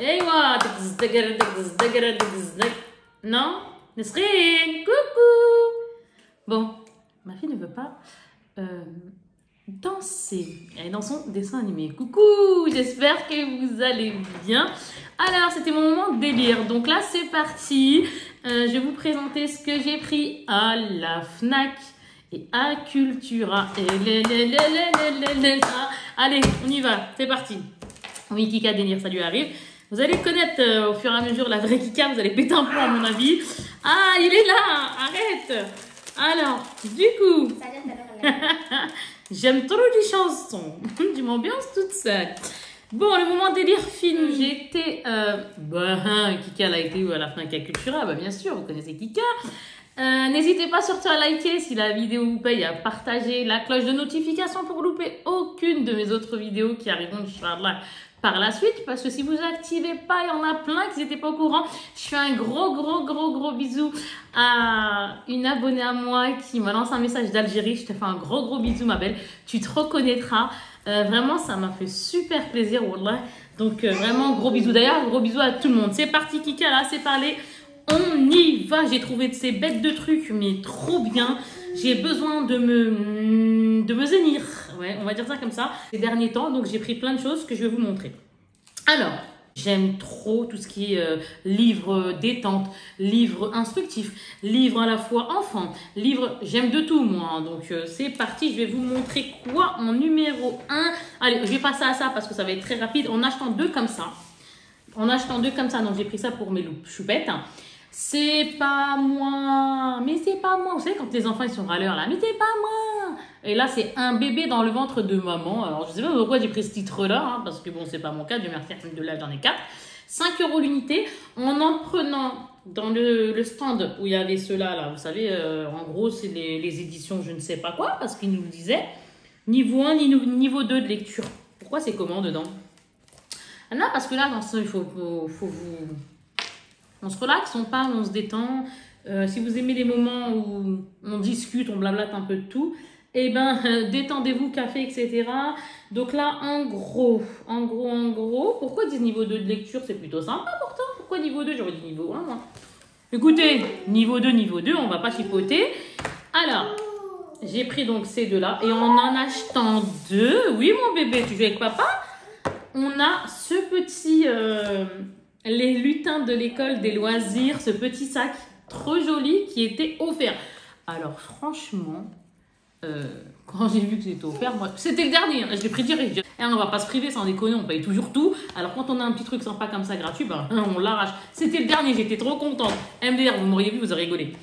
ايوه تزدقر تزدقر تزدق. Non, Nesrine, coucou. Bon, ma fille ne veut pas danser. Elle est dans son dessin animé. Coucou, j'espère que vous allez bien. Alors, c'était mon moment de délire. Donc là, c'est parti. Je vais vous présenter ce que j'ai pris à la Fnac et à Cultura. Allez, on y va. C'est parti. Oui, Kika délire, ça lui arrive. Vous allez connaître au fur et à mesure la vraie Kika. Vous allez péter un plomb à mon avis. Ah, il est là. Arrête. Alors, du coup... J'aime trop les chansons. Je m'ambiance toute seule. Bon, le moment délire film, j'ai été... Kika, elle a été à la Fnac à Cultura. Bah, bien sûr, vous connaissez Kika. N'hésitez pas surtout à liker si la vidéo vous paye, à partager la cloche de notification pour louper aucune de mes autres vidéos qui arriveront, Inch'Allah, par la suite. Parce que si vous activez pas, il y en a plein qui n'étaient pas au courant. Je fais un gros bisou à une abonnée à moi qui m'a lancé un message d'Algérie. Je te fais un gros bisou, ma belle. Tu te reconnaîtras. Vraiment, ça m'a fait super plaisir, wallah. Donc, vraiment, gros bisous. D'ailleurs, gros bisous à tout le monde. C'est parti, Kika, là, c'est parlé. On y va. J'ai trouvé de ces bêtes de trucs, mais trop bien. J'ai besoin de me zénir. Ouais, on va dire ça comme ça. Ces derniers temps, donc j'ai pris plein de choses que je vais vous montrer. Alors, j'aime trop tout ce qui est livre détente, livre instructif, livre à la fois enfant, livre, j'aime de tout moi. Donc c'est parti, je vais vous montrer quoi en numéro 1. Allez, je vais passer à ça parce que ça va être très rapide. En achetant deux comme ça. Donc j'ai pris ça pour mes choupettes. C'est pas moi, mais c'est pas moi. Vous savez, quand les enfants ils sont râleurs là, mais c'est pas moi. Et là, c'est un bébé dans le ventre de maman. Alors, je sais pas pourquoi j'ai pris ce titre-là, hein, parce que bon, c'est pas mon cas. Dieu merci, de là, j'en ai 4. 5 € l'unité. En prenant dans le stand où il y avait ceux-là, là, vous savez, en gros, c'est les éditions je ne sais pas quoi, parce qu'ils nous le disaient. Niveau 1, niveau 2 de lecture. Pourquoi c'est comment dedans? Ah non, parce que là, dans ça, il faut vous... On se relaxe, on parle, on se détend. Si vous aimez les moments où on discute, on blablate un peu de tout, eh ben, détendez-vous, café, etc. Donc là, en gros, pourquoi ils disent niveau 2 de lecture? C'est plutôt sympa pourtant. Pourquoi niveau 2? J'aurais dit niveau 1, moi. Écoutez, niveau 2, on va pas chipoter. Alors, j'ai pris donc ces deux-là. Et en achetant deux, oui mon bébé, tu joues avec papa? On a ce petit... les lutins de l'école des loisirs, ce petit sac trop joli qui était offert. Alors franchement, quand j'ai vu que c'était offert, moi, c'était le dernier, hein, je l'ai pris direct. Et on va pas se priver sans déconner, on paye toujours tout. Alors quand on a un petit truc sympa comme ça gratuit, ben, on l'arrache. C'était le dernier, j'étais trop contente. MDR, vous m'auriez vu, vous aurez rigolé.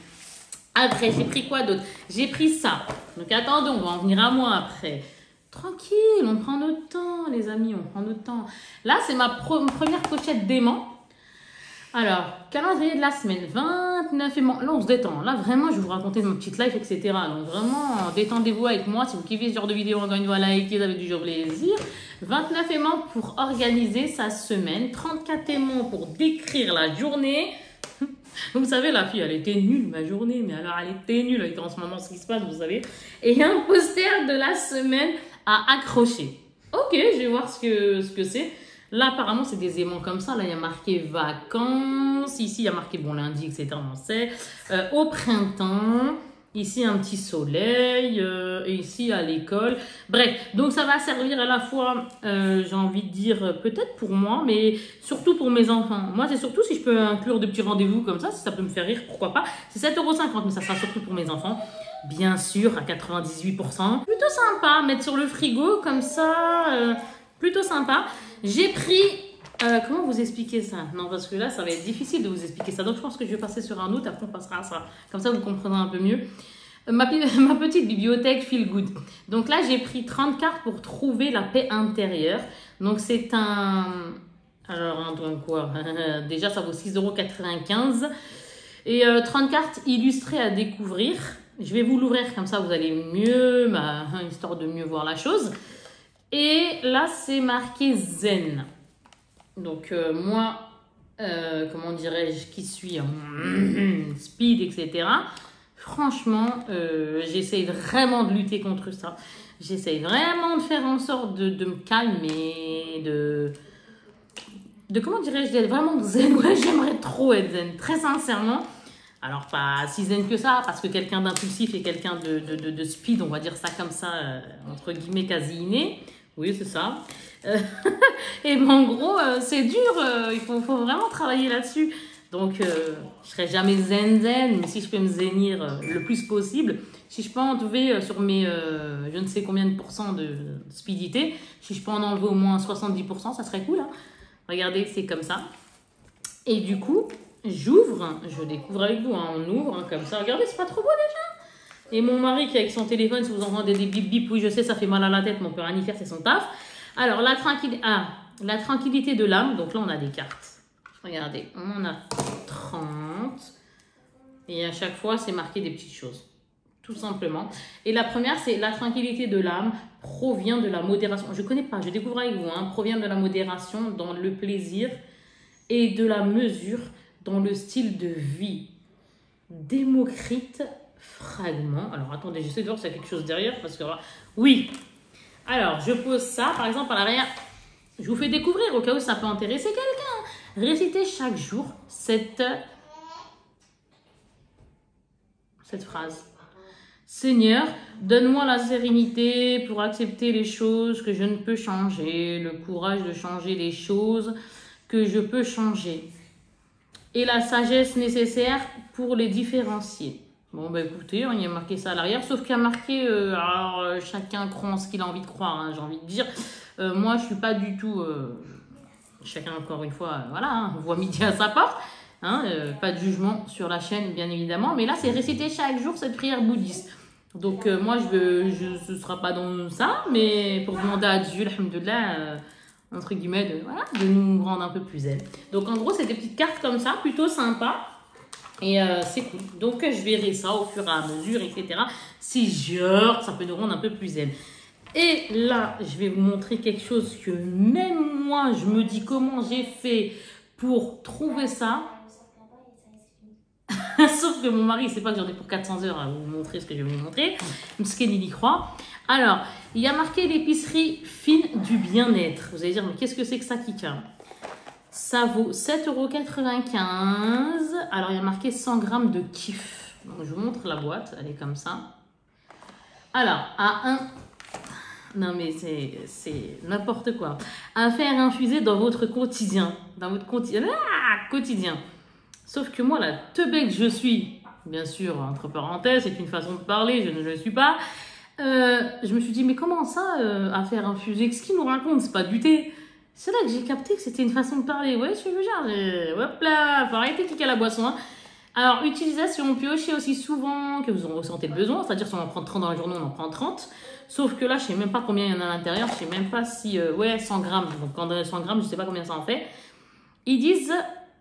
Après, j'ai pris quoi d'autre? J'ai pris ça. Donc attendez, on va en venir à moi après. Tranquille, on prend notre temps, les amis, on prend notre temps. Là, c'est ma première pochette d'aimant. Alors, calendrier de la semaine, 29 aimants. Là, on se détend. Là, vraiment, je vais vous raconter mon petite life, etc. Donc, vraiment, détendez-vous avec moi. Si vous kiffez ce genre de vidéo, encore une fois, likez, vous avez du genre plaisir. 29 aimants pour organiser sa semaine. 34 aimants pour décrire la journée. Vous savez, la fille, elle était nulle, ma journée. Mais alors, elle était nulle avec en ce moment ce qui se passe, vous savez. Et un poster de la semaine à accrocher. Ok, je vais voir ce que c'est. Là, apparemment, c'est des aimants comme ça. Là, il y a marqué vacances. Ici, il y a marqué bon lundi, etc. On sait. Au printemps. Ici, un petit soleil. Et ici, à l'école. Bref, donc ça va servir à la fois, j'ai envie de dire, peut-être pour moi, mais surtout pour mes enfants. Moi, c'est surtout si je peux inclure de petits rendez-vous comme ça, si ça peut me faire rire, pourquoi pas. C'est 7,50 €, mais ça sera surtout pour mes enfants. Bien sûr, à 98%. Plutôt sympa, mettre sur le frigo comme ça. Plutôt sympa. J'ai pris... comment vous expliquer ça? Non, parce que là, ça va être difficile de vous expliquer ça. Donc, je pense que je vais passer sur un autre. Après, on passera à ça. Comme ça, vous comprendrez un peu mieux. Ma petite bibliothèque Feel Good. Donc là, j'ai pris 30 cartes pour trouver la paix intérieure. Donc, c'est un... Alors, donc quoi? Déjà, ça vaut 6,95 €. Et 30 cartes illustrées à découvrir. Je vais vous l'ouvrir. Comme ça, vous allez mieux... histoire de mieux voir la chose. Et là, c'est marqué Zen. Donc, moi, comment dirais-je, qui suis en speed, etc. Franchement, j'essaye vraiment de lutter contre ça. J'essaye vraiment de faire en sorte de me calmer, de comment dirais-je, d'être vraiment zen. Ouais, j'aimerais trop être zen, très sincèrement. Alors, pas si zen que ça, parce que quelqu'un d'impulsif et quelqu'un de speed, on va dire ça comme ça, entre guillemets, quasi inné. Oui, c'est ça. Et ben, en gros, c'est dur. Il faut vraiment travailler là-dessus. Donc, je serai jamais zen, mais si je peux me zénir le plus possible, si je peux enlever sur mes je ne sais combien de pourcents de speedité, si je peux en enlever au moins 70%, ça serait cool. Hein. Regardez, c'est comme ça. Et du coup, j'ouvre, je découvre avec vous, hein, on ouvre hein, comme ça. Regardez, c'est pas trop beau déjà. Et mon mari qui est avec son téléphone, si vous entendez des bip bip, oui, je sais, ça fait mal à la tête, mais on peut rien y faire, c'est son taf. Alors, la tranquillité de l'âme. Donc là, on a des cartes. Regardez, on en a 30. Et à chaque fois, c'est marqué des petites choses. Tout simplement. Et la première, c'est la tranquillité de l'âme provient de la modération. Je ne connais pas, je découvre avec vous. Hein, provient de la modération dans le plaisir et de la mesure dans le style de vie. Démocrite, fragment. Alors, attendez, j'essaie de voir s'il y a quelque chose derrière. Parce que, oui. Alors, je pose ça, par exemple, à l'arrière. Je vous fais découvrir au cas où ça peut intéresser quelqu'un. Récitez chaque jour cette phrase. Seigneur, donne-moi la sérénité pour accepter les choses que je ne peux changer, le courage de changer les choses que je peux changer et la sagesse nécessaire pour les différencier. Bon, bah écoutez, il y a marqué ça à l'arrière, sauf qu'il y a marqué, alors chacun croit en ce qu'il a envie de croire, hein, j'ai envie de dire. Moi, je suis pas du tout, chacun encore une fois, voilà, hein, voit midi à sa porte. Hein, pas de jugement sur la chaîne, bien évidemment. Mais là, c'est réciter chaque jour cette prière bouddhiste. Donc, moi, ce ne sera pas dans ça, mais pour demander à Dieu, alhamdoulilah, entre guillemets, de nous rendre un peu plus zen. Donc, en gros, c'est des petites cartes comme ça, plutôt sympa. Et c'est cool. Donc, je verrai ça au fur et à mesure, etc. Si genre, ça peut nous rendre un peu plus zen. Et là, je vais vous montrer quelque chose que même moi, je me dis comment j'ai fait pour trouver ça. Sauf que mon mari, il sait pas que j'en ai pour 400 heures à vous montrer ce que je vais vous montrer. Msken, il y croit. Alors, il y a marqué l'épicerie fine du bien-être. Vous allez dire, mais qu'est-ce que c'est que ça, Kika? Ça vaut 7,95 €. Alors, il y a marqué 100 grammes de kiff. Donc, je vous montre la boîte. Elle est comme ça. Alors, non, mais c'est n'importe quoi. À faire infuser dans votre quotidien. Dans votre quotidien. Sauf que moi, la teubée que je suis, bien sûr, entre parenthèses, c'est une façon de parler, je ne le suis pas. Je me suis dit, mais comment ça, à faire infuser? Ce qu'il nous raconte, c'est pas du thé. C'est là que j'ai capté que c'était une façon de parler. Ouais, je veux dire, hop là, faut arrêter de cliquer à la boisson. Hein. Alors, utilisation, piocher aussi souvent que vous en ressentez le besoin. C'est-à-dire, si on en prend 30 dans la journée, on en prend 30. Sauf que là, je sais même pas combien il y en a à l'intérieur. Je sais même pas si, 100 grammes. Donc, quand on a 100 grammes, je sais pas combien ça en fait. Ils disent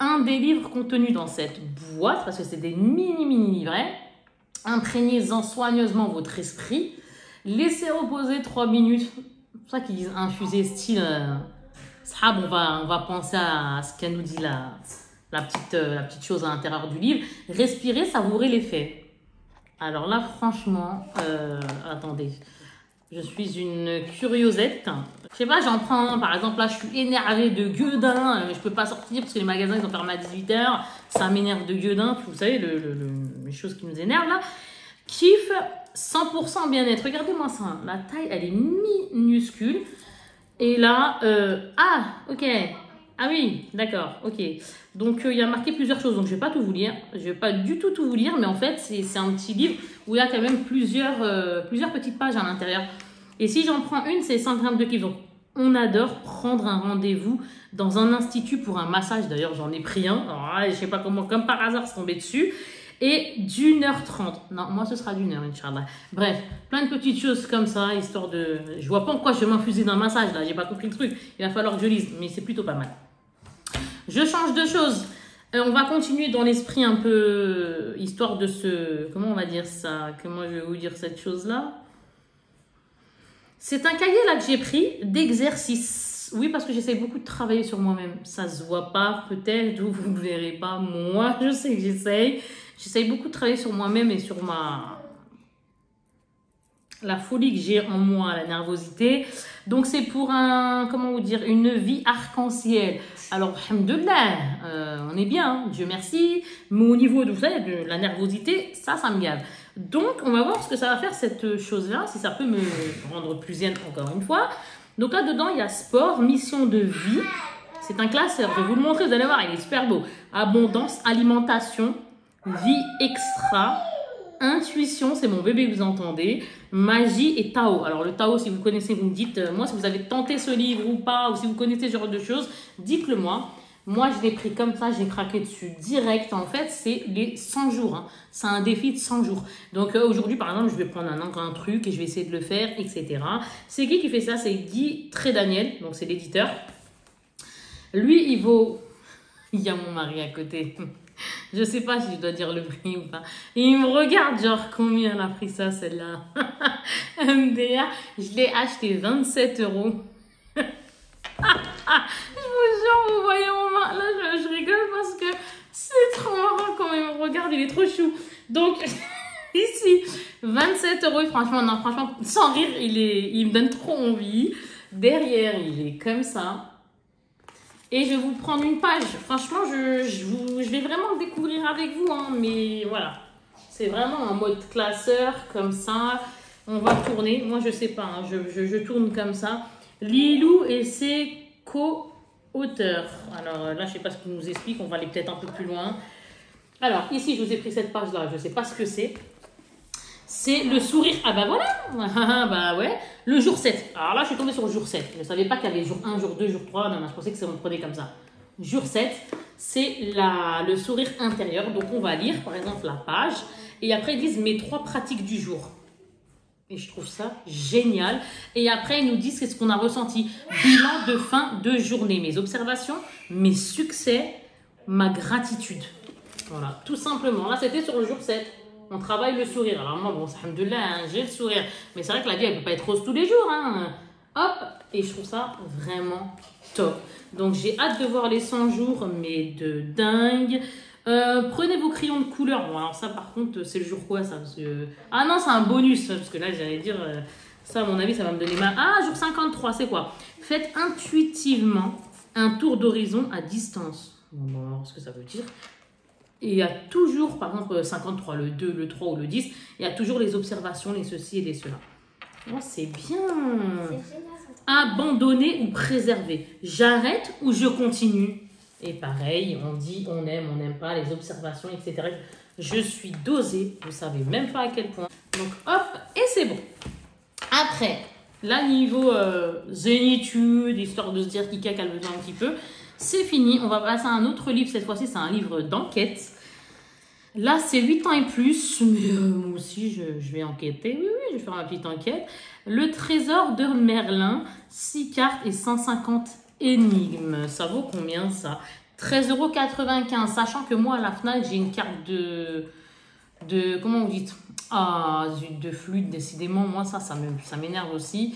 un des livres contenus dans cette boîte, parce que c'est des mini livrets. Imprégnez-en soigneusement votre esprit. Laissez reposer 3 minutes. C'est pour ça qu'ils disent infuser style. Sahab, on va penser à ce qu'elle nous dit la petite chose à l'intérieur du livre. Respirez, savourez l'effet. Alors là, franchement, attendez. Je suis une curiosette. Je sais pas, j'en prends un. Par exemple, là, je suis énervée de gueudin. Je peux pas sortir parce que les magasins, ils ont fermé à 18 h. Ça m'énerve de gueudin. Vous savez, les choses qui nous énervent, là. Kiff 100% bien-être. Regardez-moi ça. La taille, elle est minuscule. Et là, ok. Ah oui, d'accord, ok. Donc, il y a marqué plusieurs choses. Donc, je vais pas tout vous lire. Je vais pas du tout vous lire. Mais en fait, c'est un petit livre où il y a quand même plusieurs petites pages à l'intérieur. Et si j'en prends une, c'est 100 grammes de kiff. Donc, on adore prendre un rendez-vous dans un institut pour un massage. D'ailleurs, j'en ai pris un. Alors là, je sais pas comment, comme par hasard, c'est tombé dessus. Et d'1h30. Non, moi, ce sera d'1 h, Inch'Allah. Bref, plein de petites choses comme ça, histoire de... Je vois pas en quoi je vais m'infuser d'un massage, là. J'ai pas compris le truc. Il va falloir que je lise, mais c'est plutôt pas mal. Je change de choses. On va continuer dans l'esprit un peu... Histoire de se... Comment on va dire ça? Comment je vais vous dire cette chose-là? C'est un cahier, là, que j'ai pris d'exercices. Oui, parce que j'essaie beaucoup de travailler sur moi-même. Ça se voit pas, peut-être, ou vous ne verrez pas. Moi, je sais que j'essaye. J'essaye beaucoup de travailler sur moi-même et sur la folie que j'ai en moi, la nervosité. Donc, c'est pour comment vous dire, une vie arc-en-ciel. Alors, alhamdoulilah, on est bien, hein, Dieu merci. Mais au niveau de, vous savez, de la nervosité, ça me gave. Donc, on va voir ce que ça va faire, cette chose-là, si ça peut me rendre plus zen encore une fois. Donc là-dedans, il y a sport, mission de vie. C'est un classeur, je vais vous le montrer, vous allez voir, il est super beau. Abondance, alimentation, vie extra, intuition, c'est mon bébé que vous entendez, magie et Tao. Alors le Tao, si vous connaissez, vous me dites, moi, si vous avez tenté ce livre ou pas, ou si vous connaissez ce genre de choses, dites-le moi. Moi, je l'ai pris comme ça, j'ai craqué dessus direct. En fait, c'est les 100 jours. Hein. C'est un défi de 100 jours. Donc, aujourd'hui, par exemple, je vais prendre un truc et je vais essayer de le faire, etc. C'est qui fait ça? C'est Guy Trédaniel, donc c'est l'éditeur. Lui, il vaut... Il y a mon mari à côté. Je sais pas si je dois dire le prix ou pas. Et il me regarde, genre, combien elle a pris ça, celle-là? MDR, je l'ai acheté 27 €. Je vous jure, vous voyez mon mari, là je rigole parce que c'est trop marrant quand il me regarde, il est trop chou. Donc ici 27 €, franchement, non, franchement, sans rire, il me donne trop envie. Derrière, il est comme ça. Et je vais vous prendre une page. Franchement, je vais vraiment le découvrir avec vous, hein, mais voilà. C'est vraiment en mode classeur, comme ça. On va tourner. Moi, je sais pas, hein, je tourne comme ça. Lilou et ses co-auteurs. Alors là, je sais pas ce qu'il nous explique. On va aller peut-être un peu plus loin. Alors, ici, je vous ai pris cette page-là. Je sais pas ce que c'est. C'est le sourire. Ah bah voilà. Bah ouais. Le jour 7. Alors là, je suis tombée sur le jour 7. Je ne savais pas qu'il y avait jour 1, jour 2, jour 3. Non, je pensais que ça me prenait comme ça. Jour 7, c'est le sourire intérieur. Donc, on va lire, par exemple, la page. Et après, ils disent mes 3 pratiques du jour. Et je trouve ça génial. Et après, ils nous disent qu'est-ce qu'on a ressenti. Bilan de fin de journée. Mes observations, mes succès, ma gratitude. Voilà, tout simplement. Là, c'était sur le jour 7. On travaille le sourire. Alors moi, bon, alhamdoulilah, hein, j'ai le sourire. Mais c'est vrai que la vie, elle ne peut pas être rose tous les jours. Hein. Hop. Et je trouve ça vraiment top. Donc, j'ai hâte de voir les 100 jours, mais de dingue. Prenez vos crayons de couleur. Bon, alors ça, par contre, c'est le jour quoi, ça parce que... Ah non, c'est un bonus. Parce que là, j'allais dire... ça, à mon avis, ça va me donner ma... Ah, jour 53, c'est quoi? Faites intuitivement un tour d'horizon à distance. Bon, alors, ce que ça veut dire. Et il y a toujours, par exemple, 53, le 2, le 3 ou le 10, il y a toujours les observations, les ceci et les cela. Oh, c'est bien. C'est génial. Abandonner ou préserver. J'arrête ou je continue. Et pareil, on dit on n'aime pas, les observations, etc. Je suis dosée, vous savez même pas à quel point. Donc hop, et c'est bon. Après, là, niveau zénitude, histoire de se dire qui calme besoin un petit peu, c'est fini. On va passer à un autre livre. Cette fois-ci, c'est un livre d'enquête. Là, c'est 8 ans et plus. Mais moi aussi, je vais enquêter. Oui, je vais faire ma petite enquête. Le trésor de Merlin, 6 cartes et 150 énigmes. Ça vaut combien, ça? 13,95 €. Sachant que moi, à la FNAC, j'ai une carte de comment vous dites? Ah, de fluide, décidément. Moi, ça m'énerve aussi.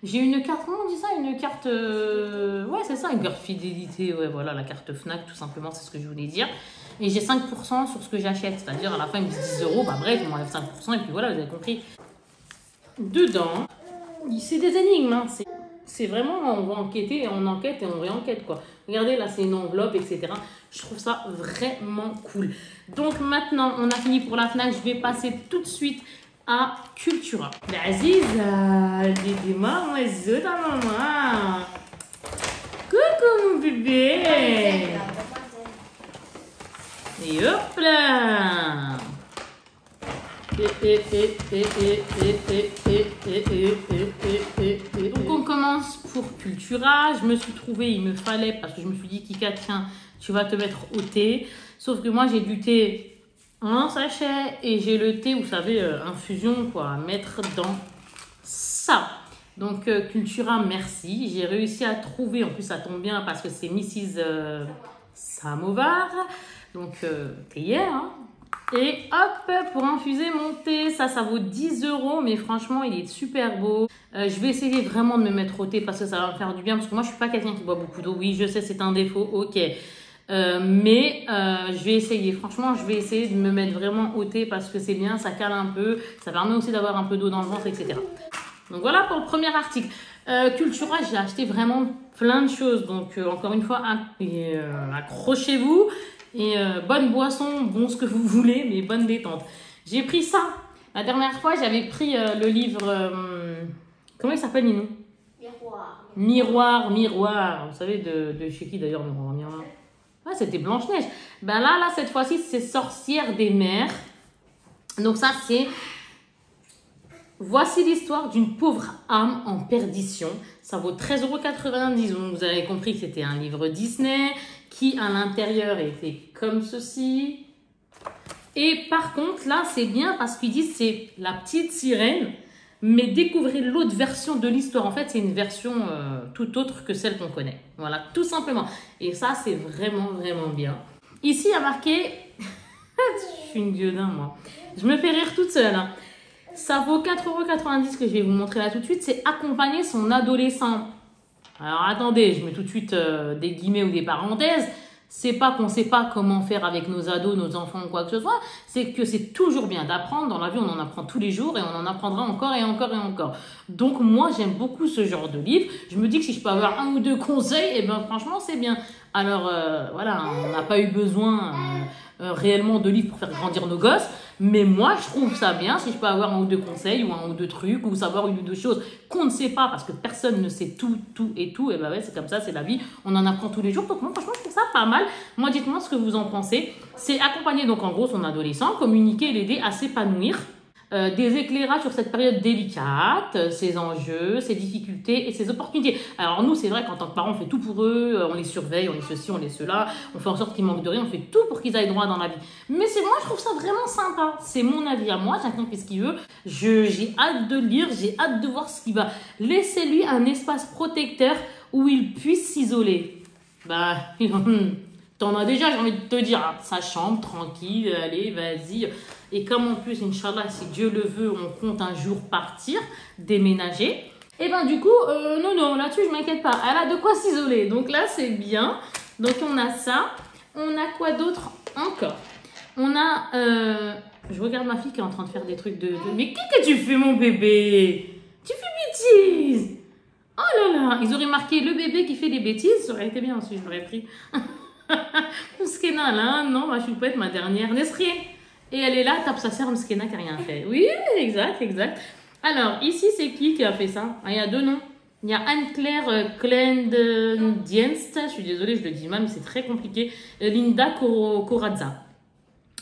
J'ai une carte, comment on dit ça? Une carte... ouais, c'est ça, une carte fidélité. Ouais, voilà, la carte FNAC, tout simplement, c'est ce que je voulais dire. Et j'ai 5% sur ce que j'achète. C'est-à-dire, à la fin, ils me disent 10 €. Bah bref, on m'enlève 5%. Et puis voilà, vous avez compris. Dedans, c'est des énigmes. Hein. C'est vraiment, on va enquêter et on enquête et on réenquête, quoi. Regardez, là, c'est une enveloppe, etc. Je trouve ça vraiment cool. Donc, maintenant, on a fini pour la FNAC. Je vais passer tout de suite à Cultura. Aziza, dis-moi, moi, zut à maman. Coucou, mon bébé. Et hop là. Donc on commence pour Cultura. Je me suis trouvée, il me fallait, parce que je me suis dit, Kika, tiens, tu vas te mettre au thé. Sauf que moi, j'ai du thé en sachet et j'ai le thé, vous savez, infusion, quoi, à mettre dans ça. Donc Cultura, merci. J'ai réussi à trouver, en plus ça tombe bien parce que c'est Mrs. Samovar. Donc, théière, hein. Et hop, pour infuser mon thé, ça vaut 10 €, mais franchement, il est super beau. Je vais essayer vraiment de me mettre au thé parce que ça va me faire du bien, parce que moi, je suis pas quelqu'un qui boit beaucoup d'eau. Oui, je sais, c'est un défaut, ok. Mais je vais essayer, franchement, je vais essayer de me mettre vraiment au thé parce que c'est bien, ça cale un peu, ça permet aussi d'avoir un peu d'eau dans le ventre, etc. Donc voilà pour le premier article. Cultura, j'ai acheté vraiment plein de choses, donc encore une fois, accrochez-vous. Et bonne boisson, bon ce que vous voulez, mais bonne détente. J'ai pris ça. La dernière fois, j'avais pris le livre... comment il s'appelle, Ninou? Miroir. Vous savez, de chez qui d'ailleurs, Miroir. Ah, c'était Blanche-Neige. Ben là, cette fois-ci, c'est Sorcière des mers. Donc ça, c'est... Voici l'histoire d'une pauvre âme en perdition. Ça vaut 13,90 €. Donc vous avez compris que c'était un livre Disney qui, à l'intérieur, était comme ceci. Et par contre, là, c'est bien parce qu'ils disent c'est la petite sirène, mais découvrez l'autre version de l'histoire. En fait, c'est une version tout autre que celle qu'on connaît. Voilà, tout simplement. Et ça, c'est vraiment, vraiment bien. Ici, il y a marqué... Je suis une gueudin, moi. Je me fais rire toute seule, hein. Ça vaut 4,90 € que je vais vous montrer là tout de suite. C'est accompagner son adolescent. Alors attendez, je mets tout de suite des guillemets ou des parenthèses. C'est pas qu'on sait pas comment faire avec nos ados, nos enfants ou quoi que ce soit. C'est que c'est toujours bien d'apprendre. Dans la vie, on en apprend tous les jours et on en apprendra encore et encore et encore. Donc moi, j'aime beaucoup ce genre de livre. Je me dis que si je peux avoir un ou deux conseils, et ben franchement, c'est bien. Alors voilà, on n'a pas eu besoin réellement de livres pour faire grandir nos gosses. Mais moi, je trouve ça bien si je peux avoir un ou deux conseils ou un ou deux trucs ou savoir une ou deux choses qu'on ne sait pas parce que personne ne sait tout. Et ben ouais, c'est comme ça, c'est la vie. On en apprend tous les jours. Donc moi, franchement, je trouve ça pas mal. Moi, dites-moi ce que vous en pensez. C'est accompagner donc en gros son adolescent, communiquer et l'aider à s'épanouir. Des éclairages sur cette période délicate, ses enjeux, ses difficultés et ses opportunités. Alors nous, c'est vrai qu'en tant que parents, on fait tout pour eux, on les surveille, on les ceci, on les cela, on fait en sorte qu'ils manquent de rien, on fait tout pour qu'ils aillent droit dans la vie. Mais c'est moi, je trouve ça vraiment sympa. C'est mon avis à moi, chacun fait ce qu'il veut. J'ai hâte de lire, j'ai hâte de voir ce qu'il va. Laissez-lui un espace protecteur où il puisse s'isoler. Bah, t'en as déjà, j'ai envie de te dire, hein, sa chambre, tranquille, allez, vas-y. Et comme en plus, Inch'Allah, si Dieu le veut, on compte un jour partir, déménager. Et ben du coup, non, là-dessus, je m'inquiète pas. Elle a de quoi s'isoler. Donc là, c'est bien. Donc on a ça. On a quoi d'autre encore? On a... je regarde ma fille qui est en train de faire des trucs de... Mais qu'est-ce que tu fais, mon bébé? Tu fais bêtise. Oh là là. Ils auraient marqué le bébé qui fait des bêtises. Ça aurait été bien aussi, je l'aurais pris. Mskena, là, non, ma choupette, ma dernière, Nesrien. Et elle est là, tape sa sœur Mskena qui n'a rien fait. Oui, exact. Alors, ici, c'est qui a fait ça? Ah, il y a deux noms. Il y a Anne-Claire Klendienst, je suis désolée, je le dis mal, mais c'est très compliqué. Linda Corazza.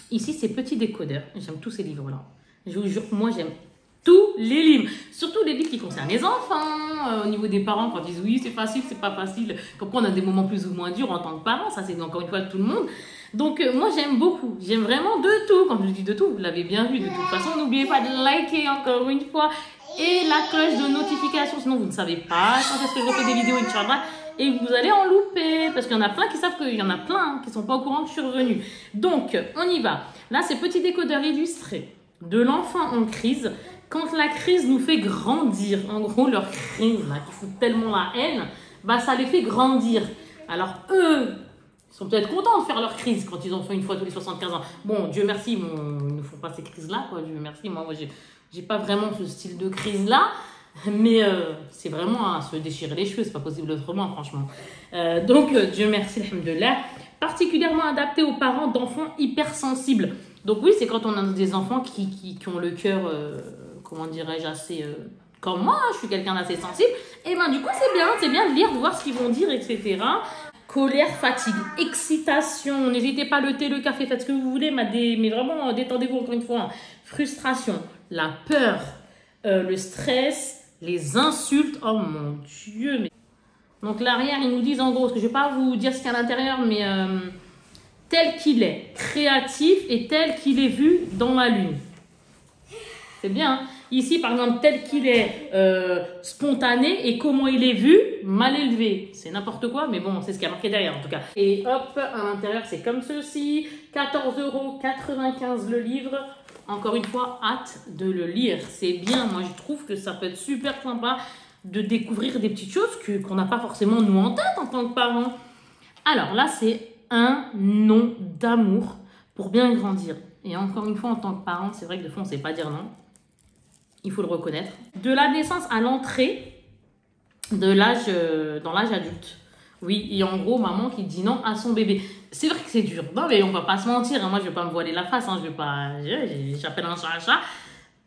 Ici, c'est Petit Décodeur. J'aime tous ces livres-là. Je vous jure, moi, j'aime tous les livres. Surtout les livres qui concernent les enfants. Au niveau des parents, quand ils disent oui, c'est facile, c'est pas facile. Comme quoi, on a des moments plus ou moins durs en tant que parents. Ça, c'est encore une fois tout le monde. Donc, moi, j'aime beaucoup. J'aime vraiment de tout. Quand je dis de tout, vous l'avez bien vu. De toute façon, n'oubliez pas de liker encore une fois. Et la cloche de notification. Sinon, vous ne savez pas quand est-ce que je refais des vidéos, Inch'Allah. Et vous allez en louper. Parce qu'il y en a plein qui savent qu'il y en a plein qui ne sont pas au courant que je suis revenue. Donc, on y va. Là, c'est Petit Décodeur illustré de l'enfant en crise. Quand la crise nous fait grandir. En gros, leur crise, là, qui fout tellement la haine, bah, ça les fait grandir. Alors, eux... Ils sont peut-être contents de faire leur crise quand ils en font une fois tous les 75 ans. Bon, Dieu merci, ils ne font pas ces crises-là, quoi. Dieu merci, moi j'ai pas vraiment ce style de crise-là. Mais c'est vraiment à se déchirer les cheveux, c'est pas possible autrement, franchement. Donc, Dieu merci, alhamdoulilah. Particulièrement adapté aux parents d'enfants hypersensibles. Donc oui, c'est quand on a des enfants qui ont le cœur, comment dirais-je, assez... comme moi, je suis quelqu'un d'assez sensible. Et ben du coup, c'est bien de lire, de voir ce qu'ils vont dire, etc. Colère, fatigue, excitation, n'hésitez pas, le thé, le café, faites ce que vous voulez, mais vraiment détendez-vous encore une fois. Frustration, la peur, le stress, les insultes, oh mon Dieu. Mais... Donc l'arrière, ils nous disent en gros, parce que je ne vais pas vous dire ce qu'il y a à l'intérieur, mais tel qu'il est, créatif et tel qu'il est vu dans la lune. C'est bien, hein. Ici, par exemple, tel qu'il est spontané et comment il est vu, mal élevé. C'est n'importe quoi, mais bon, c'est ce qui a marqué derrière en tout cas. Et hop, à l'intérieur, c'est comme ceci. 14,95 € le livre. Encore une fois, hâte de le lire. C'est bien, moi je trouve que ça peut être super sympa de découvrir des petites choses qu'on n'a pas forcément nous en tête en tant que parents. Alors là, c'est un nom d'amour pour bien grandir. Et encore une fois, en tant que parent, c'est vrai que des fois, on ne sait pas dire non. Il faut le reconnaître. De la naissance à l'entrée de l'âge, dans l'âge adulte. Oui, et en gros, maman qui dit non à son bébé. C'est vrai que c'est dur. Non, mais on va pas se mentir. Hein. Moi, je vais pas me voiler la face. Hein. Je vais pas... J'appelle un chat un chat.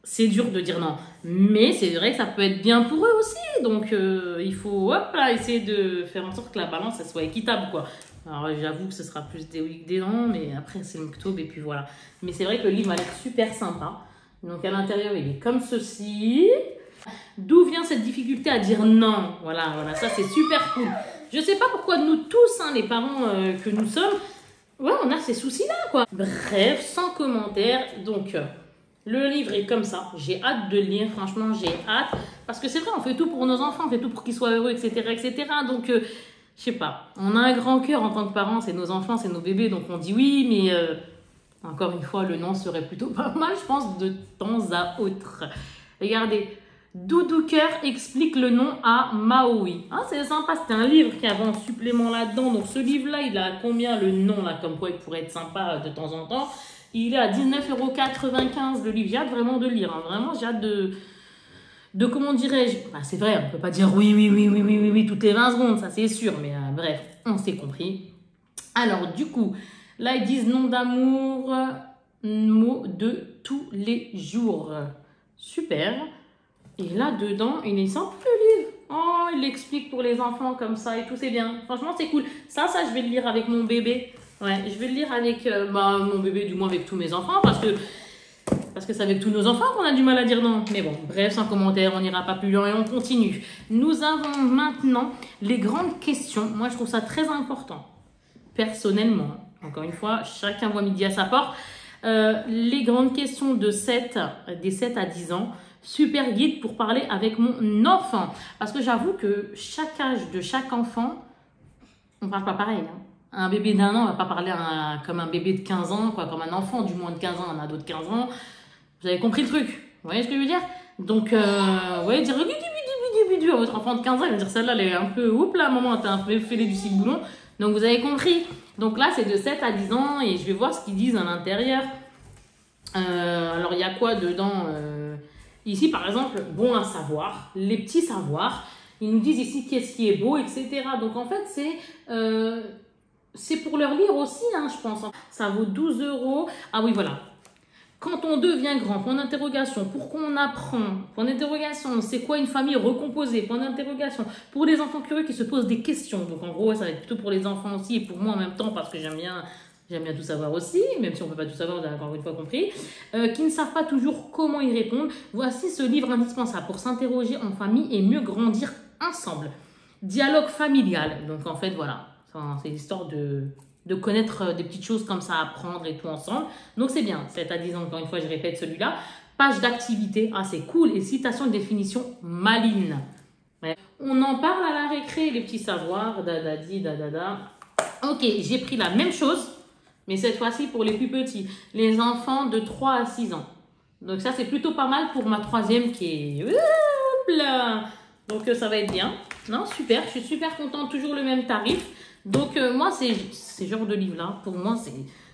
C'est dur de dire non. Mais c'est vrai que ça peut être bien pour eux aussi. Donc, il faut hop, là, essayer de faire en sorte que la balance elle soit équitable, quoi. Alors, j'avoue que ce sera plus des oui que des non. Mais après, c'est le Mktoub et puis voilà. Mais c'est vrai que le livre a l'air super sympa. Donc, à l'intérieur, il est comme ceci. D'où vient cette difficulté à dire non? Voilà, ça, c'est super cool. Je sais pas pourquoi nous tous, hein, les parents que nous sommes, ouais, on a ces soucis-là, quoi. Bref, sans commentaire. Donc, le livre est comme ça. J'ai hâte de le lire, franchement, j'ai hâte. Parce que c'est vrai, on fait tout pour nos enfants, on fait tout pour qu'ils soient heureux, etc., etc. Donc, je sais pas, on a un grand cœur en tant que parents, c'est nos enfants, c'est nos bébés, donc on dit oui, mais encore une fois, le non serait plutôt pas mal, je pense, de temps à autre. Regardez. Doudou Cœur explique le nom à Maui. Ah, c'est sympa, c'était un livre qui avait un supplément là-dedans. Donc ce livre-là, il a combien le nom là, comme quoi il pourrait être sympa de temps en temps. Il est à 19,95 € le livre. J'ai hâte vraiment de le lire. Hein. Vraiment, j'ai hâte de comment dirais-je. Bah, c'est vrai, on ne peut pas dire oui toutes les 20 secondes, ça c'est sûr. Mais bref, on s'est compris. Alors du coup, là ils disent nom d'amour, mot de tous les jours. Super. Et là-dedans, il est simple le livre. Oh, il l'explique pour les enfants comme ça et tout, c'est bien. Franchement, c'est cool. Ça, je vais le lire avec mon bébé. Ouais, je vais le lire avec mon bébé, du moins avec tous mes enfants, parce que c'est avec tous nos enfants qu'on a du mal à dire non. Mais bon, bref, sans commentaire, on n'ira pas plus loin et on continue. Nous avons maintenant les grandes questions. Moi, je trouve ça très important. Personnellement, encore une fois, chacun voit midi à sa porte. Les grandes questions des 7 à 10 ans. Super guide pour parler avec mon enfant. Parce que j'avoue que chaque âge de chaque enfant, on ne parle pas pareil. Hein. Un bébé d'1 an, on ne va pas parler comme un bébé de 15 ans, quoi, comme un enfant du moins de 15 ans, un ado de 15 ans. Vous avez compris le truc? Vous voyez ce que je veux dire? Donc, ouais, dire à votre enfant de 15 ans, il va dire celle-là, elle est un peu, oups là, maman, t'as un peu fait du ciboulon. Donc, vous avez compris. Donc là, c'est de 7 à 10 ans et je vais voir ce qu'ils disent à l'intérieur. Alors, il y a quoi dedans Ici, par exemple, bon à savoir, les petits savoirs. Ils nous disent ici qu'est-ce qui est beau, etc. Donc, en fait, c'est pour leur lire aussi, hein, je pense. Ça vaut 12 €. Ah oui, voilà. Quand on devient grand, point d'interrogation. Pourquoi on apprend? Point d'interrogation. C'est quoi une famille recomposée? Point d'interrogation. Pour les enfants curieux qui se posent des questions. Donc, en gros, ça va être plutôt pour les enfants aussi et pour moi en même temps parce que j'aime bien tout savoir aussi, même si on ne peut pas tout savoir, vous avez encore une fois compris, qui ne savent pas toujours comment y répondre. Voici ce livre indispensable pour s'interroger en famille et mieux grandir ensemble. Dialogue familial. Donc en fait, voilà, c'est l'histoire de connaître des petites choses comme ça, apprendre et tout ensemble. Donc c'est bien, 7 à 10 ans, encore une fois, je répète celui-là. Page d'activité, ah c'est cool, et citation de définition maline. Ouais. On en parle à la récré, les petits savoirs, dadadi, dadada. Ok, j'ai pris la même chose. Mais cette fois-ci pour les plus petits, les enfants de 3 à 6 ans. Donc ça, c'est plutôt pas mal pour ma troisième qui est... Oups là. Donc ça va être bien. Non, super, je suis super contente, toujours le même tarif. Donc moi, ces genres de livres-là, pour moi,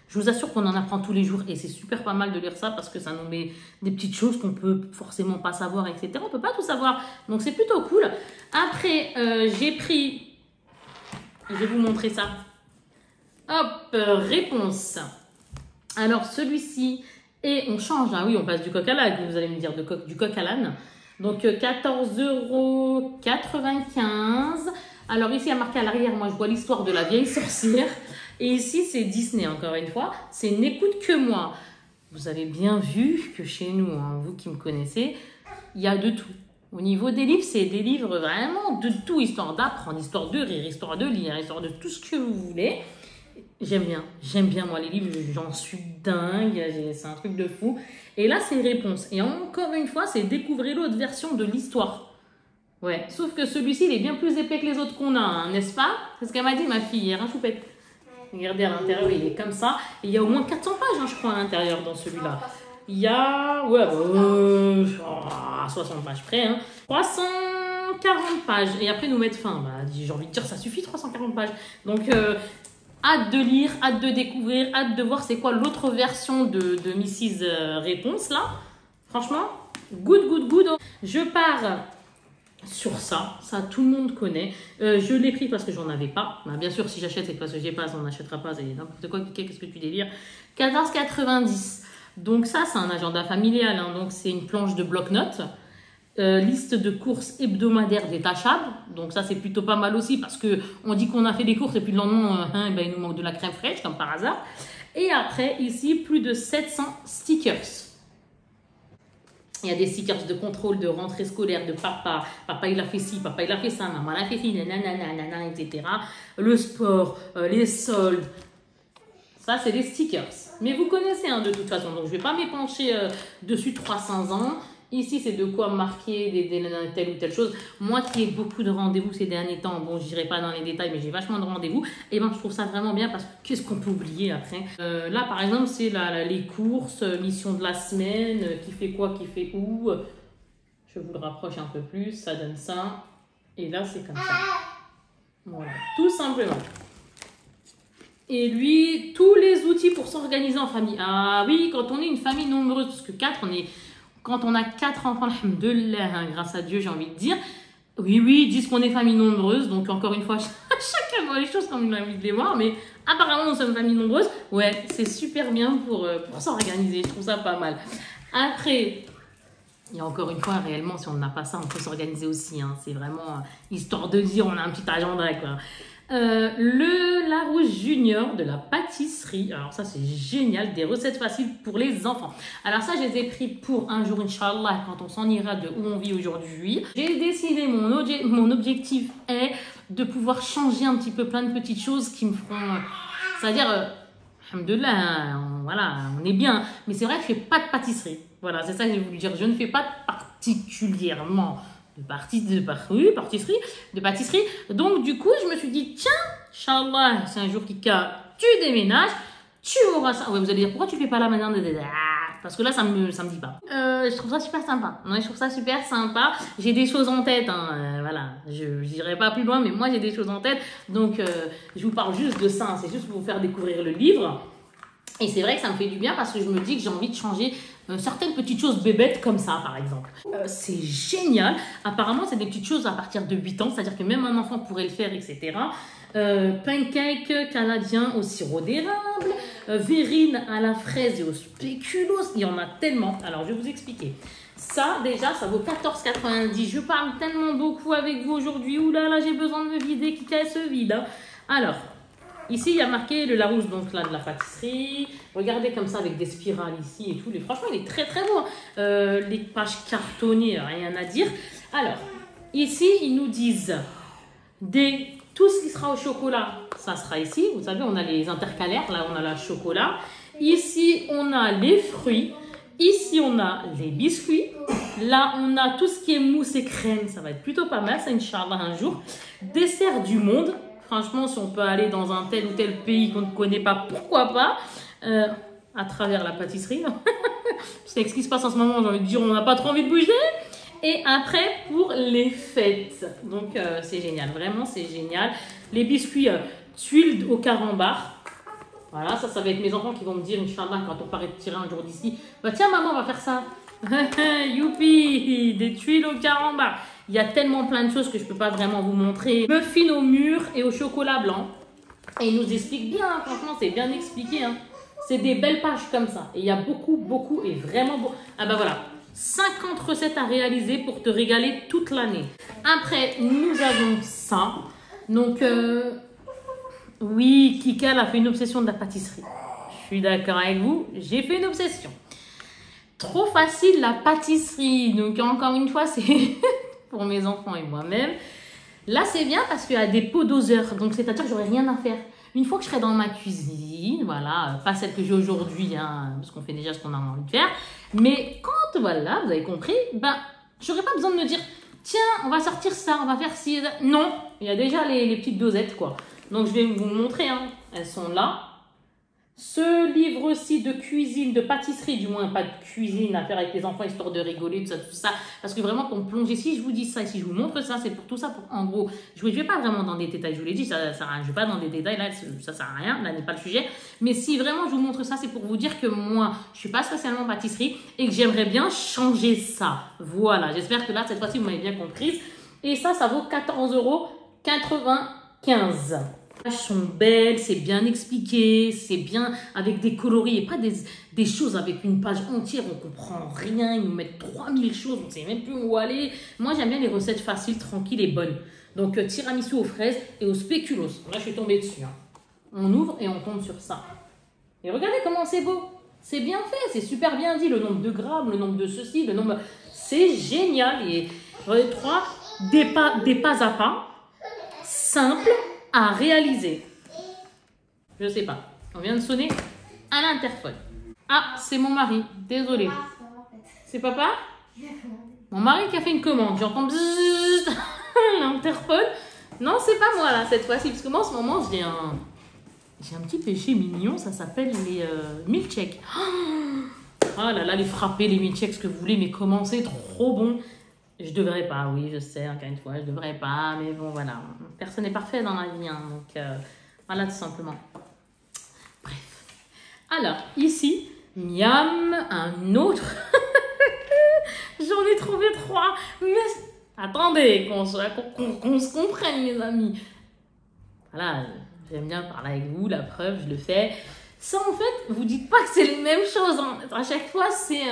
je vous assure qu'on en apprend tous les jours. Et c'est super pas mal de lire ça parce que ça nous met des petites choses qu'on peut forcément pas savoir, etc. On peut pas tout savoir. Donc c'est plutôt cool. Après, j'ai pris... Je vais vous montrer ça. Hop, réponse. Alors, celui-ci, et on change, hein, oui, on passe du coq à l'âne, vous allez me dire, du coq à l'âne. Donc, 14,95 €. Alors, ici, il y a marqué à l'arrière, moi, je vois l'histoire de la vieille sorcière. Et ici, c'est Disney, encore une fois. C'est N'écoute que moi. Vous avez bien vu que chez nous, hein, vous qui me connaissez, il y a de tout. Au niveau des livres, c'est des livres vraiment de tout, histoire d'apprendre, histoire de rire, histoire de lire, histoire de tout ce que vous voulez. J'aime bien moi les livres, j'en suis dingue, c'est un truc de fou. Et là, c'est réponse. Et encore une fois, c'est découvrir l'autre version de l'histoire. Ouais, sauf que celui-ci, il est bien plus épais que les autres qu'on a, hein, n'est-ce pas? C'est ce qu'elle m'a dit, ma fille, hier, un choupette. Regardez à l'intérieur, il est comme ça. Et il y a au moins 400 pages, hein, je crois, à l'intérieur dans celui-là. Il y a, 60 pages près, hein. 340 pages. Et après, nous mettre fin. Bah, j'ai envie de dire, ça suffit, 340 pages. Donc, hâte de lire, hâte de découvrir, hâte de voir c'est quoi l'autre version de Mrs. Réponse, là. Franchement, good. Je pars sur ça tout le monde connaît. Je l'ai pris parce que j'en avais pas. Bah, bien sûr, si j'achète, c'est parce que j'ai pas, on n'achètera pas, c'est n'importe quoi, qu'est-ce que tu délires. 14,90. Donc ça, c'est un agenda familial, hein, donc c'est une planche de bloc-notes. Liste de courses hebdomadaires détachables. Donc ça, c'est plutôt pas mal aussi parce qu'on dit qu'on a fait des courses et puis le lendemain, il nous manque de la crème fraîche, comme par hasard. Et après, ici, plus de 700 stickers. Il y a des stickers de contrôle de rentrée scolaire de papa. Papa, il a fait ci, papa, il a fait ça, maman, elle a fait ci, nanana, etc. Le sport, les soldes. Ça, c'est des stickers. Mais vous connaissez, hein, de toute façon. Donc, je ne vais pas m'épancher dessus 300 ans. Ici, c'est de quoi marquer telle ou telle chose. Moi qui ai beaucoup de rendez-vous ces derniers temps, bon, je n'irai pas dans les détails, mais j'ai vachement de rendez-vous. Et ben, je trouve ça vraiment bien parce que qu'est-ce qu'on peut oublier après? Là, par exemple, c'est les courses, mission de la semaine, qui fait quoi, qui fait où. Je vous le rapproche un peu plus, ça donne ça. Et là, c'est comme ça. Voilà, tout simplement. Et lui, tous les outils pour s'organiser en famille. Ah oui, quand on est une famille nombreuse, parce que quand on a 4 enfants, alhamdoulilah, hein, grâce à Dieu, j'ai envie de dire. Oui, ils disent qu'on est famille nombreuse. Donc, encore une fois, chacun voit les choses comme il a envie de les voir. Mais apparemment, nous sommes famille nombreuse. Ouais, c'est super bien pour s'organiser. Je trouve ça pas mal. Après, il y a encore une fois, réellement, si on n'a pas ça, on peut s'organiser aussi. Hein. C'est vraiment histoire de dire, on a un petit agenda, quoi. Le Larousse Junior de la pâtisserie. Alors ça, c'est génial. Des recettes faciles pour les enfants. Alors ça, je les ai pris pour un jour, Inch'Allah, quand on s'en ira de où on vit aujourd'hui. J'ai décidé, mon objectif est de pouvoir changer un petit peu plein de petites choses qui me feront... c'est-à-dire, alhamdoulilah, voilà, on est bien. Mais c'est vrai que je ne fais pas de pâtisserie. Voilà, c'est ça que je voulais dire. Je ne fais pas particulièrement de pâtisserie. Donc, du coup, je me suis dit, tiens, Inch'Allah, c'est un jour qui tu déménages, tu auras ça. Ouais, vous allez dire, pourquoi tu fais pas la manière de... Parce que là, ça me dit pas. Je trouve ça super sympa. Ouais, je trouve ça super sympa. J'ai des choses en tête, hein, voilà. Je n'irai pas plus loin, mais moi, j'ai des choses en tête. Donc, je vous parle juste de ça. Hein. C'est juste pour vous faire découvrir le livre. Et c'est vrai que ça me fait du bien parce que je me dis que j'ai envie de changer certaines petites choses bébêtes comme ça, par exemple. C'est génial. Apparemment, c'est des petites choses à partir de 8 ans. C'est-à-dire que même un enfant pourrait le faire, etc. Pancake canadien au sirop d'érable. Verrine à la fraise et au spéculoos. Il y en a tellement. Alors, je vais vous expliquer. Ça, déjà, ça vaut 14,90. Je parle tellement beaucoup avec vous aujourd'hui. Ouh là là, j'ai besoin de me vider. Qui se vide, hein. Alors... Ici, il y a marqué le Larousse, donc là, de la pâtisserie. Regardez comme ça, avec des spirales ici et tout. Franchement, il est très, très beau. Les pages cartonnées, rien à dire. Alors, ici, ils nous disent tout ce qui sera au chocolat, ça sera ici. Vous savez, on a les intercalaires. Là, on a le chocolat. Ici, on a les fruits. Ici, on a les biscuits. Là, on a tout ce qui est mousse et crème. Ça va être plutôt pas mal, ça, Inch'Allah, un jour. Dessert du monde. Franchement, si on peut aller dans un tel ou tel pays qu'on ne connaît pas, pourquoi pas, à travers la pâtisserie. C'est ce qui se passe en ce moment, j'ai envie de dire, on n'a pas trop envie de bouger. Et après, pour les fêtes. Donc, c'est génial, vraiment, c'est génial. Les biscuits tuiles au carambar. Voilà, ça va être mes enfants qui vont me dire, Inch'Allah, quand on paraît de tirer un jour d'ici, bah tiens, maman, on va faire ça. Youpi, des tuiles au carambar. Il y a tellement plein de choses que je ne peux pas vraiment vous montrer. Muffins au mûr et au chocolat blanc. Et il nous explique bien, hein, franchement, c'est bien expliqué. Hein. C'est des belles pages comme ça. Et il y a beaucoup et vraiment beau. Ah ben voilà, 50 recettes à réaliser pour te régaler toute l'année. Après, nous avons ça. Donc, oui, Kika a fait une obsession de la pâtisserie. Je suis d'accord avec vous, j'ai fait une obsession. Trop facile la pâtisserie. Donc, encore une fois, c'est... pour mes enfants et moi-même. Là, c'est bien parce qu'il y a des pots doseurs. Donc, c'est-à-dire que j'aurai rien à faire. Une fois que je serai dans ma cuisine, voilà, pas celle que j'ai aujourd'hui, hein, parce qu'on fait déjà ce qu'on a envie de faire, mais quand, voilà, vous avez compris, ben, j'aurais pas besoin de me dire, tiens, on va sortir ça, on va faire ci, non, il y a déjà les petites dosettes, quoi. Donc, je vais vous montrer, hein, elles sont là. Ce livre-ci de cuisine, de pâtisserie, du moins pas de cuisine à faire avec les enfants, histoire de rigoler, tout ça. Parce que vraiment, pour me plonger, si je vous dis ça, si je vous montre ça, c'est pour tout ça, pour, en gros, je ne vais pas vraiment dans des détails, je vous l'ai dit, ça sert à rien, je ne vais pas dans des détails, là, ça sert à rien, là n'est pas le sujet. Mais si vraiment je vous montre ça, c'est pour vous dire que moi, je ne suis pas spécialement pâtisserie et que j'aimerais bien changer ça. Voilà, j'espère que là, cette fois-ci, vous m'avez bien comprise. Et ça vaut 14,95 €. Les pages sont belles, c'est bien expliqué, c'est bien avec des coloris et pas des choses avec une page entière, on comprend rien, ils nous mettent 3000 choses, on ne sait même plus où aller. Moi, j'aime bien les recettes faciles, tranquilles et bonnes. Donc, tiramisu aux fraises et aux spéculoos. Là, je suis tombée dessus. Hein. On ouvre et on tombe sur ça. Et regardez comment c'est beau. C'est bien fait, c'est super bien dit. Le nombre de grammes, le nombre de ceci, le nombre... C'est génial. Et les trois, des pas à pas, simples, à réaliser. Je sais pas. On vient de sonner à l'interphone. Ah, c'est mon mari. Désolé. C'est papa? Mon mari qui a fait une commande. J'entends bzzz l'interphone. Non, c'est pas moi là cette fois-ci. Parce que moi en ce moment, j'ai un petit péché mignon. Ça s'appelle les milkshakes. Oh là là, les frappés, les milkshakes, ce que vous voulez. Mais comment c'est trop bon. Je devrais pas, oui, je sais, encore une fois, je devrais pas, mais bon, voilà. Personne n'est parfait dans la vie, hein, donc voilà, tout simplement. Bref. Alors, ici, miam, un autre. J'en ai trouvé 3. Mais attendez, qu'on se comprenne, mes amis. Voilà, j'aime bien parler avec vous, la preuve, je le fais. Ça, en fait, vous dites pas que c'est les mêmes choses. Hein. À chaque fois, c'est...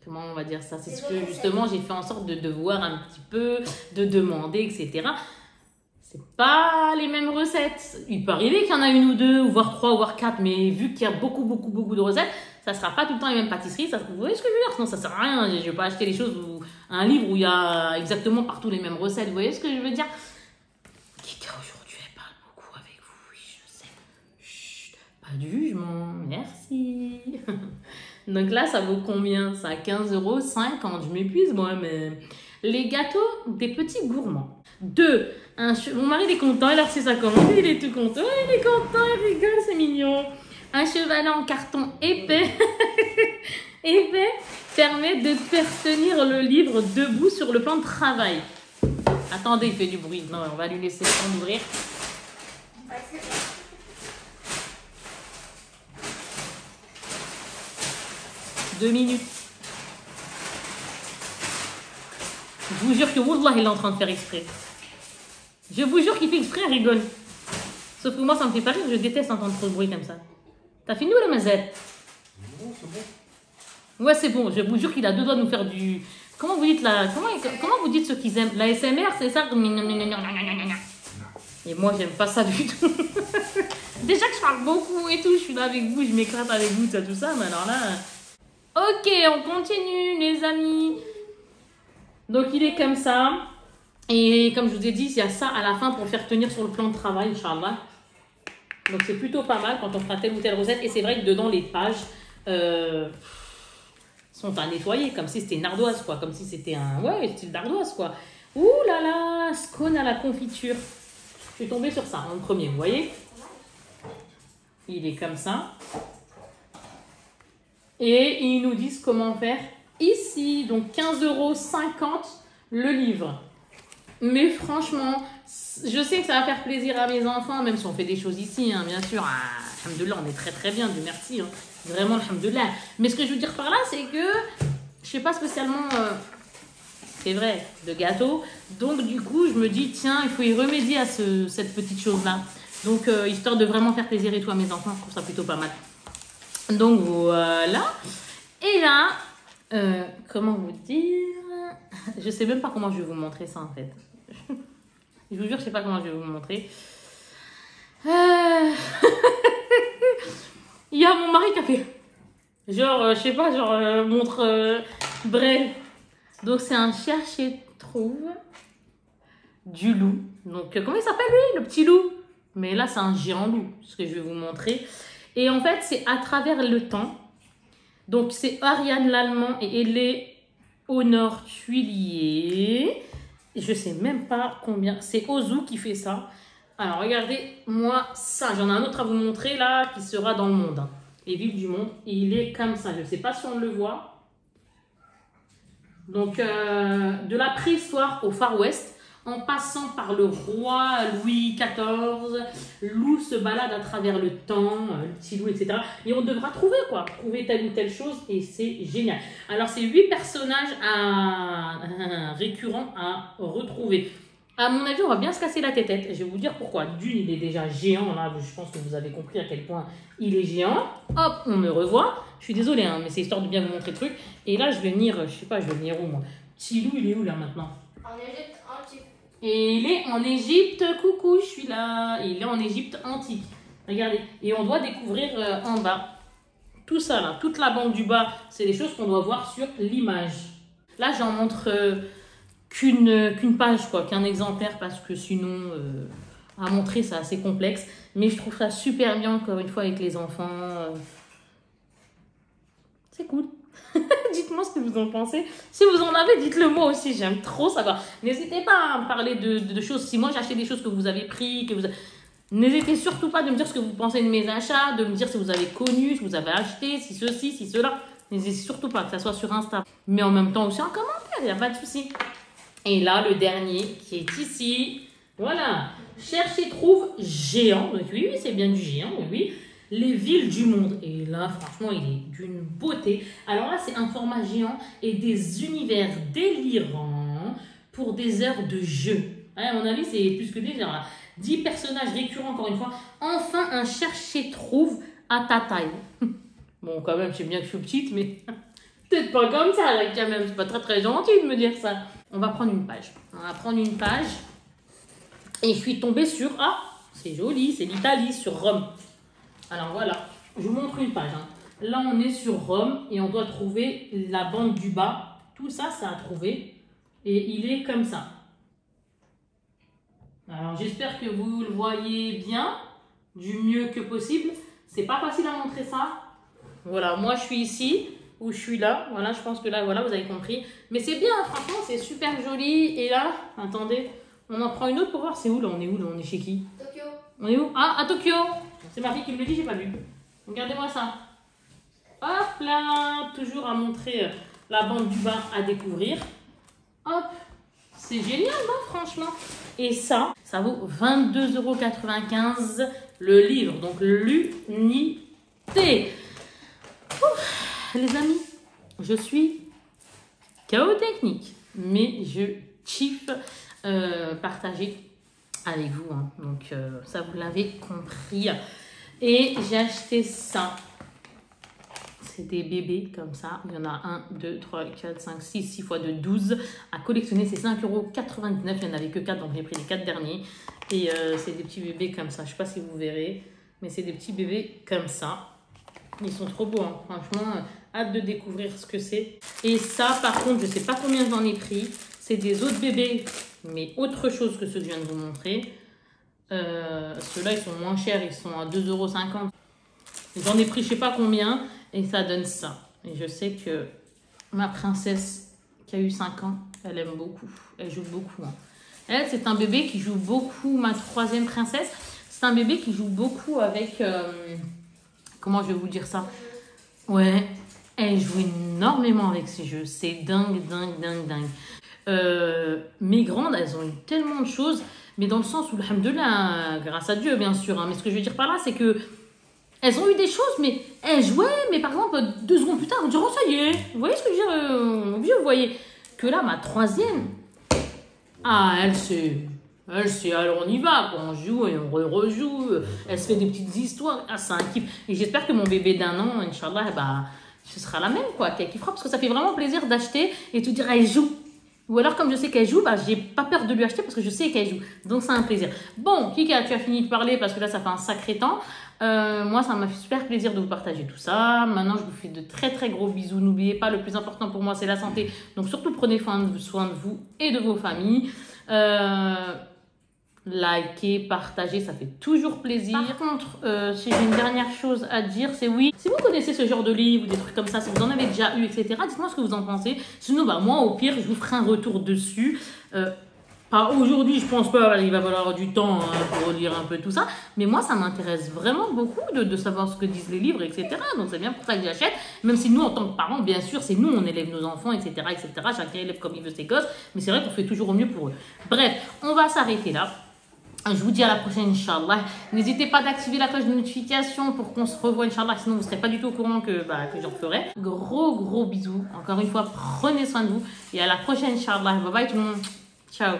comment on va dire ça? C'est ce que justement j'ai fait en sorte de voir un petit peu, de demander, etc. C'est pas les mêmes recettes. Il peut arriver qu'il y en a une ou deux, ou voire 3, voire 4, mais vu qu'il y a beaucoup de recettes, ça sera pas tout le temps les mêmes pâtisseries. Ça, vous voyez ce que je veux dire? Sinon ça sert à rien. Je vais pas acheter les choses ou un livre où il y a exactement partout les mêmes recettes. Vous voyez ce que je veux dire? Kika, aujourd'hui elle parle beaucoup avec vous. Oui, je sais. Chut, pas de jugement. Merci. Donc là, ça vaut combien? Ça a 15,50 €. Je m'épuise moi-même. Les gâteaux des petits gourmands. 2. Mon mari il est content, il a reçu sa commande, il est tout content, il est content, il rigole, c'est mignon. Un chevalet en carton épais, épais permet de faire tenir le livre debout sur le plan de travail. Attendez, il fait du bruit. Non, on va lui laisser le temps d'ouvrir. 2 minutes. Je vous jure que Wallah, il est en train de faire exprès. Je vous jure qu'il fait exprès, il rigole. Sauf que moi, ça me fait pas rire, je déteste entendre trop de bruit comme ça. T'as fini ou la mazette? Non, c'est bon. Ouais, c'est bon, je vous jure qu'il a 2 doigts de nous faire du... Comment vous dites là? Comment vous dites ceux qui aiment? La SMR, c'est ça? Et moi, j'aime pas ça du tout. Déjà que je parle beaucoup et tout, je suis là avec vous, je m'éclate avec vous, tout ça, mais alors là... Ok, on continue les amis. Donc il est comme ça. Et comme je vous ai dit, il y a ça à la fin pour faire tenir sur le plan de travail, Inch'Allah. Donc c'est plutôt pas mal quand on fera telle ou telle recette. Et c'est vrai que dedans les pages sont à nettoyer, comme si c'était une ardoise, quoi. Comme si c'était un style d'ardoise, quoi. Ouh là là, scone à la confiture. Je suis tombée sur ça en premier, vous voyez. Il est comme ça. Et ils nous disent comment faire ici. Donc 15,50 € le livre. Mais franchement, je sais que ça va faire plaisir à mes enfants, même si on fait des choses ici, hein, bien sûr. Ah, alhamdoulilah, on est très très bien, Dieu merci. Hein. Vraiment, alhamdoulilah. Mais ce que je veux dire par là, c'est que je sais pas spécialement, c'est vrai, de gâteau. Donc du coup, je me dis, tiens, il faut y remédier à cette petite chose-là. Donc, histoire de vraiment faire plaisir et tout à mes enfants, je trouve ça plutôt pas mal. Donc voilà. Et là, comment vous dire? Je sais même pas comment je vais vous montrer ça en fait. Je vous jure, je sais pas comment je vais vous montrer. Il y a mon mari qui a fait genre, je sais pas, genre montre Braille. Donc c'est un chercher trouve du loup. Donc comment il s'appelle lui, le petit loup? Mais là, c'est un géant loup, ce que je vais vous montrer. Et en fait, c'est à travers le temps. Donc, c'est Ariane Lallemand et Éléonore Tuillier. Je sais même pas combien. C'est Ozu qui fait ça. Alors, regardez, moi, ça. J'en ai un autre à vous montrer, là, qui sera dans le monde. Hein. Les villes du monde. Et il est comme ça. Je ne sais pas si on le voit. Donc, de la préhistoire au Far West. En passant par le roi Louis XIV, loup se balade à travers le temps, le petit loup, etc. Et on devra trouver telle ou telle chose, et c'est génial. Alors, c'est 8 personnages récurrents à retrouver. À mon avis, on va bien se casser la tête. Je vais vous dire pourquoi. D'une, il est déjà géant, là, je pense que vous avez compris à quel point il est géant. Hop, on me revoit. Je suis désolée, hein, mais c'est histoire de bien vous montrer le truc. Et là, je vais venir, je sais pas, je vais venir où, moi? Petit loup, il est où, là, maintenant? En Égypte antique. Et il est en Égypte, coucou, je suis là. Il est en Égypte antique. Regardez. Et on doit découvrir en bas. Tout ça là, toute la bande du bas, c'est des choses qu'on doit voir sur l'image. Là, j'en montre qu'une page, quoi, qu'un exemplaire, parce que sinon, à montrer, c'est assez complexe. Mais je trouve ça super bien, encore une fois, avec les enfants. C'est cool. Dites-moi ce que vous en pensez. Si vous en avez, dites-le moi aussi. J'aime trop savoir. N'hésitez pas à me parler de choses. Si moi j'ai acheté des choses que vous avez pris, n'hésitez surtout pas de me dire ce que vous pensez de mes achats, de me dire si vous avez connu, si vous avez acheté, si ceci, si cela. N'hésitez surtout pas, que ça soit sur Insta. Mais en même temps aussi en commentaire, il n'y a pas de souci. Et là, le dernier qui est ici. Voilà. Cherche et trouve géant. Donc oui, c'est bien du géant, oui. Les villes du monde. Et là, franchement, il est d'une beauté. Alors là, c'est un format géant et des univers délirants pour des heures de jeu. Ouais, à mon avis, c'est plus que des heures. Là. 10 personnages récurrents, encore une fois. Enfin, un cherche-et-trouve à ta taille. Bon, quand même, je sais bien que je suis petite, mais peut-être pas comme ça, là, quand même. C'est pas très, très gentil de me dire ça. On va prendre une page. On va prendre une page. Et je suis tombée sur... Ah, c'est joli, c'est l'Italie, sur Rome. Alors voilà, je vous montre une page. Hein. Là, on est sur Rome et on doit trouver la bande du bas. Tout ça, c'est à trouver. Et il est comme ça. Alors, j'espère que vous le voyez bien, du mieux que possible. C'est pas facile à montrer ça. Voilà, moi, je suis ici ou je suis là. Voilà, je pense que là, voilà, vous avez compris. Mais c'est bien, franchement, c'est super joli. Et là, attendez, on en prend une autre pour voir. C'est où là? On est où là? On est chez qui? Tokyo. On est où? Ah, à Tokyo. C'est ma fille qui me le dit, j'ai pas vu. Regardez-moi ça. Hop là, toujours à montrer la bande du bas à découvrir. Hop, c'est génial, non, franchement. Et ça vaut 22,95 € le livre. Donc, l'unité. Les amis, je suis chaos technique, mais je kiffe partager avec vous. Hein. Donc, ça, vous l'avez compris. Et j'ai acheté ça. C'est des bébés comme ça. Il y en a 1, 2, 3, 4, 5, 6, 6 fois de 12. À collectionner, c'est 5,99 €. Il n'y en avait que 4, donc j'ai pris les 4 derniers. Et c'est des petits bébés comme ça. Je ne sais pas si vous verrez, mais c'est des petits bébés comme ça. Ils sont trop beaux, hein. Franchement, hâte de découvrir ce que c'est. Et ça, par contre, je ne sais pas combien j'en ai pris. C'est des autres bébés, mais autre chose que ceux que je viens de vous montrer. Ceux-là, ils sont moins chers. Ils sont à 2,50 €. J'en ai pris je ne sais pas combien. Et ça donne ça. Et je sais que ma princesse, qui a eu 5 ans, elle aime beaucoup. Elle joue beaucoup. Hein. Elle, c'est un bébé qui joue beaucoup. Ma 3e princesse, c'est un bébé qui joue beaucoup avec... comment je vais vous dire ça? Ouais, elle joue énormément avec ces jeux. C'est dingue, dingue, dingue, dingue. Mes grandes, elles ont eu tellement de choses. Mais dans le sens où, alhamdoulilah, grâce à Dieu, bien sûr. Hein, mais ce que je veux dire par là, c'est que elles ont eu des choses, mais elles jouaient, mais par exemple, 2 secondes plus tard, on dirait, oh, ça y est. Vous voyez ce que je veux dire? Vous voyez que là, ma 3e, ah, elle, alors on y va, quoi. On joue et on rejoue. Elle se fait des petites histoires. Ah, c'est un kiff. Et j'espère que mon bébé d'1 an, Inch'Allah, bah, ce sera la même, quoi, qu'elle kiffera, parce que ça fait vraiment plaisir d'acheter et te dire, ah, elle joue. Ou alors, comme je sais qu'elle joue, bah, j'ai pas peur de lui acheter parce que je sais qu'elle joue. Donc, c'est un plaisir. Bon, Kika, tu as fini de parler parce que là, ça fait un sacré temps. Moi, ça m'a fait super plaisir de vous partager tout ça. Maintenant, je vous fais de très, très gros bisous. N'oubliez pas, le plus important pour moi, c'est la santé. Donc, surtout, prenez soin de vous et de vos familles. likez, partagez, ça fait toujours plaisir. Par contre, si j'ai une dernière chose à dire, c'est oui. Si vous connaissez ce genre de livre ou des trucs comme ça, si vous en avez déjà eu, etc., dites-moi ce que vous en pensez. Sinon, bah, moi, au pire, je vous ferai un retour dessus. Aujourd'hui, je pense pas, il va falloir du temps pour lire un peu tout ça. Mais moi, ça m'intéresse vraiment beaucoup de savoir ce que disent les livres, etc. Donc, c'est bien pour ça que j'achète. Même si nous, en tant que parents, bien sûr, c'est nous, on élève nos enfants, etc., etc. Chacun élève comme il veut ses gosses. Mais c'est vrai qu'on fait toujours au mieux pour eux. Bref, on va s'arrêter là. Je vous dis à la prochaine, Inch'Allah. N'hésitez pas d'activer la cloche de notification pour qu'on se revoie, Inch'Allah. Sinon, vous ne serez pas du tout au courant que j'en ferai. Gros bisous. Encore une fois, prenez soin de vous. Et à la prochaine, Inch'Allah. Bye bye tout le monde. Ciao.